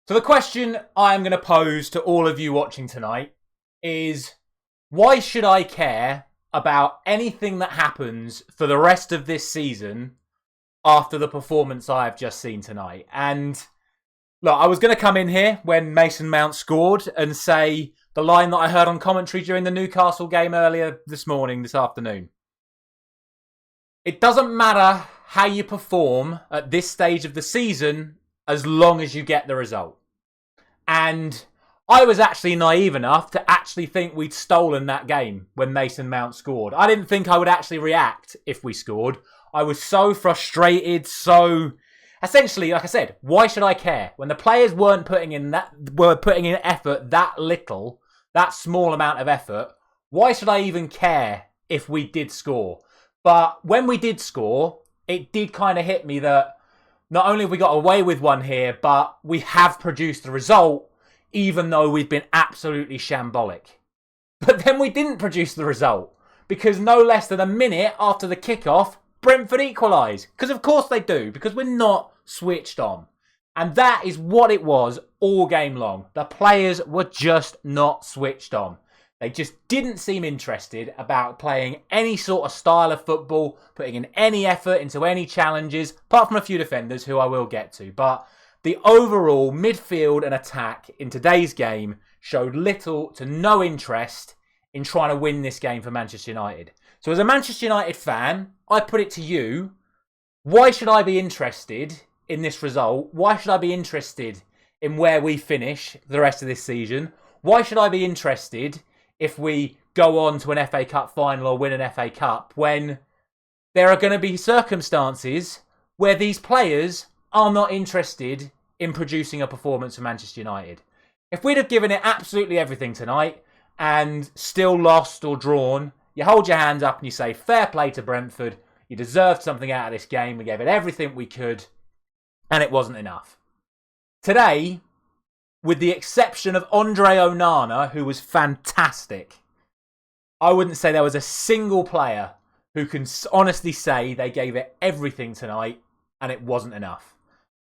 So the question I'm going to pose to all of you watching tonight is, why should I care about anything that happens for the rest of this season after the performance I have just seen tonight? And look, I was going to come in here when Mason Mount scored and say the line that I heard on commentary during the Newcastle game earlier this afternoon. It doesn't matter how you perform at this stage of the season as long as you get the result. And I was actually naive enough to actually think we'd stolen that game when Mason Mount scored. I didn't think I would actually react if we scored. I was so frustrated, essentially, like I said, why should I care? When the players were putting in effort that small amount of effort, why should I even care if we did score? But when we did score, it did kind of hit me that not only have we got away with one here, but we have produced the result, even though we've been absolutely shambolic. But then we didn't produce the result, because no less than a minute after the kickoff, Brentford equalise. Because of course they do, because we're not switched on. And that is what it was all game long. The players were just not switched on. They just didn't seem interested about playing any sort of style of football, putting in any effort into any challenges, apart from a few defenders who I will get to. But the overall midfield and attack in today's game showed little to no interest in trying to win this game for Manchester United. So as a Manchester United fan, I put it to you, why should I be interested in this result? Why should I be interested in where we finish the rest of this season? Why should I be interested if we go on to an FA Cup final or win an FA Cup, when there are going to be circumstances where these players are not interested in producing a performance for Manchester United? If we'd have given it absolutely everything tonight and still lost or drawn, you hold your hands up and you say, fair play to Brentford, you deserved something out of this game, we gave it everything we could, and it wasn't enough. Today, with the exception of Andre Onana, who was fantastic, I wouldn't say there was a single player who can honestly say they gave it everything tonight and it wasn't enough.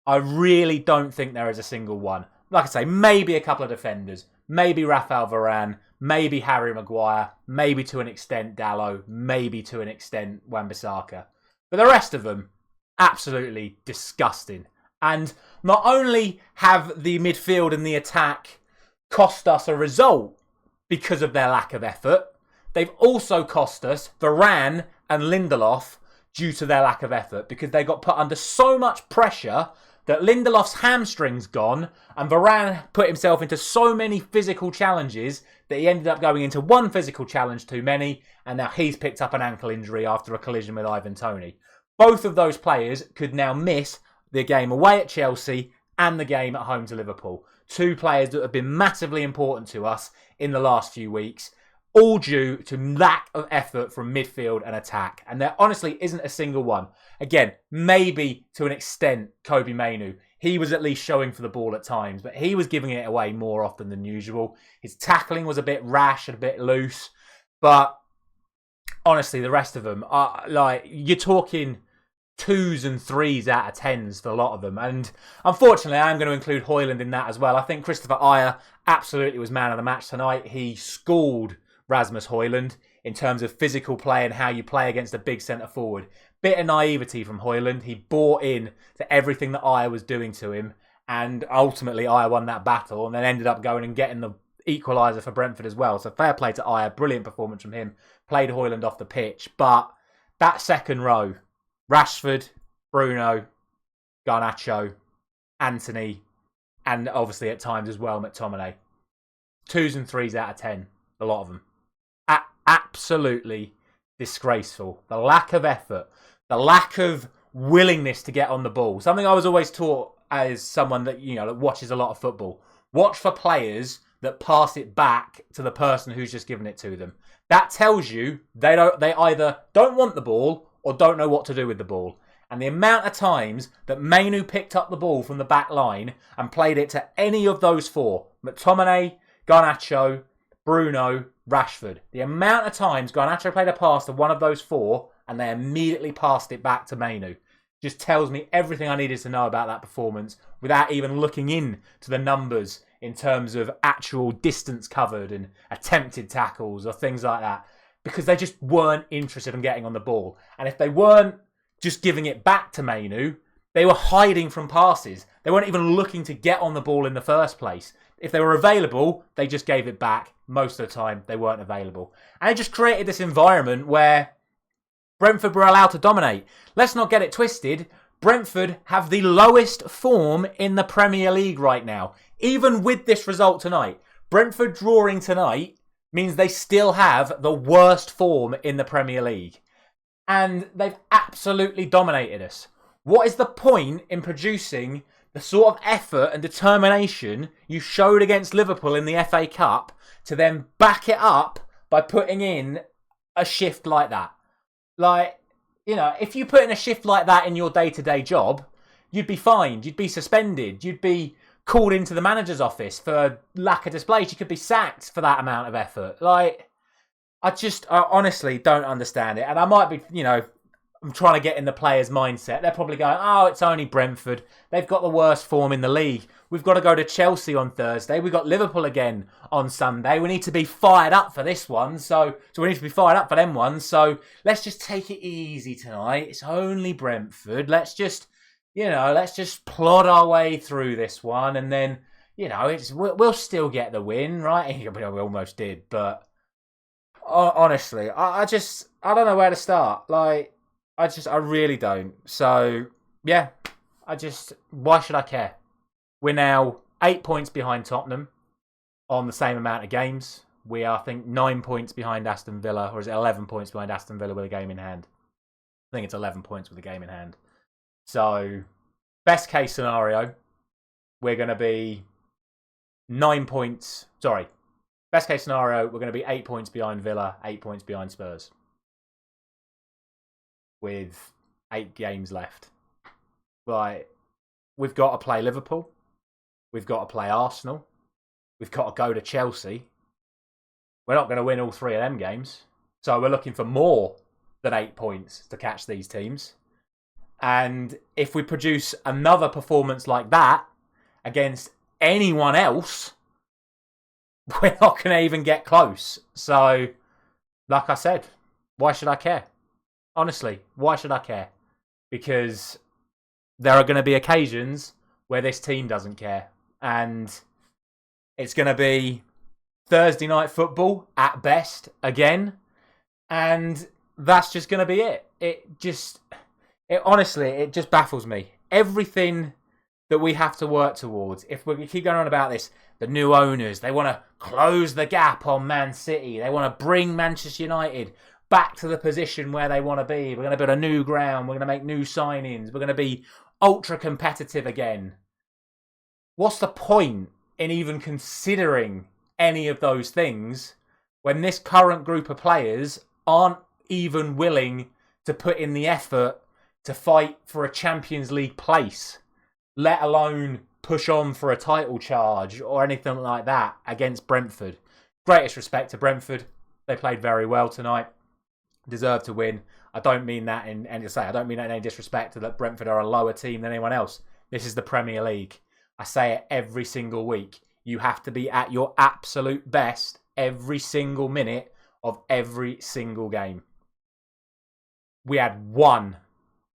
I really don't think there is a single one. Like I say, maybe a couple of defenders, maybe Raphael Varane, maybe Harry Maguire, maybe to an extent Dalot, maybe to an extent Wan-Bissaka. But the rest of them, absolutely disgusting. And not only have the midfield and the attack cost us a result because of their lack of effort, they've also cost us Varane and Lindelof due to their lack of effort, because they got put under so much pressure that Lindelof's hamstring's gone and Varane put himself into so many physical challenges that he ended up going into one physical challenge too many, and now he's picked up an ankle injury after a collision with Ivan Toney. Both of those players could now miss the game away at Chelsea and the game at home to Liverpool. Two players that have been massively important to us in the last few weeks, all due to lack of effort from midfield and attack. And there honestly isn't a single one. Again, maybe to an extent, Kobbie Mainoo. He was at least showing for the ball at times, but he was giving it away more often than usual. His tackling was a bit rash and a bit loose. But honestly, the rest of them are you're talking 2s and 3s out of 10s for a lot of them. And unfortunately, I'm going to include Højlund in that as well. I think Christopher Ajer absolutely was man of the match tonight. He schooled Rasmus Højlund in terms of physical play and how you play against a big centre forward. Bit of naivety from Højlund. He bought in to everything that Ajer was doing to him, and ultimately Ajer won that battle and then ended up going and getting the equaliser for Brentford as well. So fair play to Ajer. Brilliant performance from him. Played Højlund off the pitch. But that second row, Rashford, Bruno, Garnacho, Anthony, and obviously at times as well McTominay. 2s and 3s out of 10, a lot of them. Absolutely disgraceful. The lack of effort, the lack of willingness to get on the ball. Something I was always taught as someone that, that watches a lot of football. Watch for players that pass it back to the person who's just given it to them. That tells you they either don't want the ball or don't know what to do with the ball. And the amount of times that Mainoo picked up the ball from the back line and played it to any of those four, McTominay, Garnacho, Bruno, Rashford. The amount of times Garnacho played a pass to one of those four and they immediately passed it back to Mainoo. just tells me everything I needed to know about that performance without even looking in to the numbers in terms of actual distance covered and attempted tackles or things like that, because they just weren't interested in getting on the ball. And if they weren't just giving it back to Mainu, they were hiding from passes. They weren't even looking to get on the ball in the first place. If they were available, they just gave it back. Most of the time, they weren't available. And it just created this environment where Brentford were allowed to dominate. Let's not get it twisted. Brentford have the lowest form in the Premier League right now. Even with this result tonight, Brentford drawing tonight means they still have the worst form in the Premier League. And they've absolutely dominated us. What is the point in producing the sort of effort and determination you showed against Liverpool in the FA Cup to then back it up by putting in a shift like that? Like, you know, if you put in a shift like that in your day-to-day job, you'd be fined, you'd be suspended, you'd be called into the manager's office for lack of displays, you could be sacked for that amount of effort. Like, I honestly don't understand it. And I might be, you know, I'm trying to get in the players' mindset. They're probably going, oh, it's only Brentford. They've got the worst form in the league. We've got to go to Chelsea on Thursday. We've got Liverpool again on Sunday. We need to be fired up for this one. So we need to be fired up for them ones. So let's just take it easy tonight. It's only Brentford. Let's just plod our way through this one. And then, you know, we'll still get the win, right? We almost did. But honestly, I don't know where to start. Like, I really don't. So, yeah, why should I care? We're now 8 points behind Tottenham on the same amount of games. We are, I think, 9 points behind Aston Villa, or is it 11 points behind Aston Villa with a game in hand? I think it's 11 points with a game in hand. So, best case scenario, we're going to be 9 points. Sorry, best case scenario, we're going to be 8 points behind Villa, 8 points behind Spurs, with 8 games left. Like, we've got to play Liverpool. We've got to play Arsenal. We've got to go to Chelsea. We're not going to win all 3 of them games. So we're looking for more than 8 points to catch these teams. And if we produce another performance like that against anyone else, we're not going to even get close. So, like I said, why should I care? Honestly, why should I care? Because there are going to be occasions where this team doesn't care. And it's going to be Thursday night football at best again. And that's just going to be it. Honestly, it just baffles me. Everything that we have to work towards, if we keep going on about this, the new owners, they want to close the gap on Man City. They want to bring Manchester United back to the position where they want to be. We're going to build a new ground. We're going to make new signings. We're going to be ultra competitive again. What's the point in even considering any of those things when this current group of players aren't even willing to put in the effort to fight for a Champions League place, let alone push on for a title charge or anything like that against Brentford? Greatest respect to Brentford. They played very well tonight. Deserve to win. I don't mean that in any disrespect to that Brentford are a lower team than anyone else. This is the Premier League. I say it every single week. You have to be at your absolute best every single minute of every single game. We had one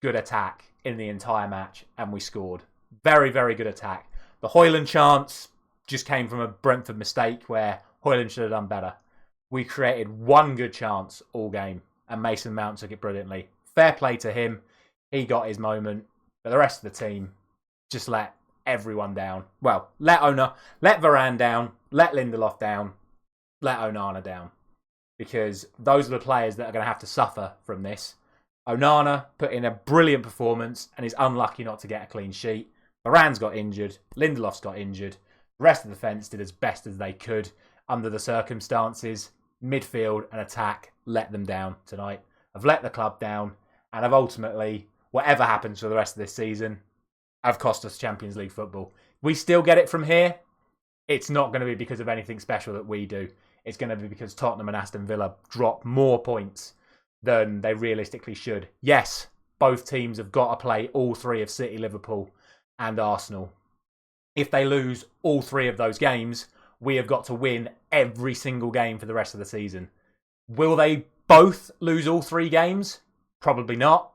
good attack in the entire match and we scored. Very, very good attack. The Højlund chance just came from a Brentford mistake where Højlund should have done better. We created one good chance all game and Mason Mount took it brilliantly. Fair play to him. He got his moment. But the rest of the team just let everyone down. Well, let Varane down, let Lindelof down, let Onana down. Because those are the players that are going to have to suffer from this. Onana put in a brilliant performance and is unlucky not to get a clean sheet. Varane's got injured. Lindelof's got injured. The rest of the defence did as best as they could under the circumstances. Midfield and attack let them down tonight. I've let the club down and have ultimately, whatever happens for the rest of this season, have cost us Champions League football. We still get it from here. It's not going to be because of anything special that we do. It's going to be because Tottenham and Aston Villa drop more points than they realistically should. Yes, both teams have got to play all three of City, Liverpool and Arsenal. If they lose all three of those games, we have got to win every single game for the rest of the season. Will they both lose all three games? Probably not.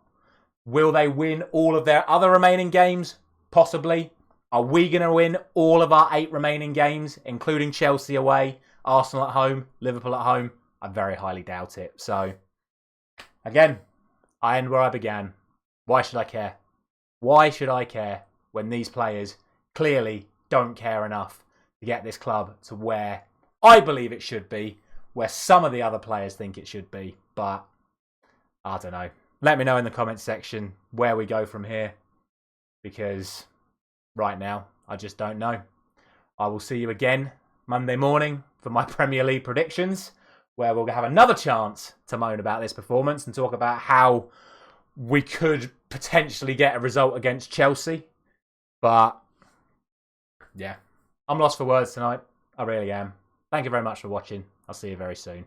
Will they win all of their other remaining games? Possibly. Are we going to win all of our 8 remaining games, including Chelsea away, Arsenal at home, Liverpool at home? I very highly doubt it. So, again, I end where I began. Why should I care? Why should I care when these players clearly don't care enough to get this club to where I believe it should be, where some of the other players think it should be, but I don't know. Let me know in the comments section where we go from here, because right now I just don't know. I will see you again Monday morning for my Premier League predictions, where we'll have another chance to moan about this performance and talk about how we could potentially get a result against Chelsea. But yeah, I'm lost for words tonight. I really am. Thank you very much for watching. I'll see you very soon.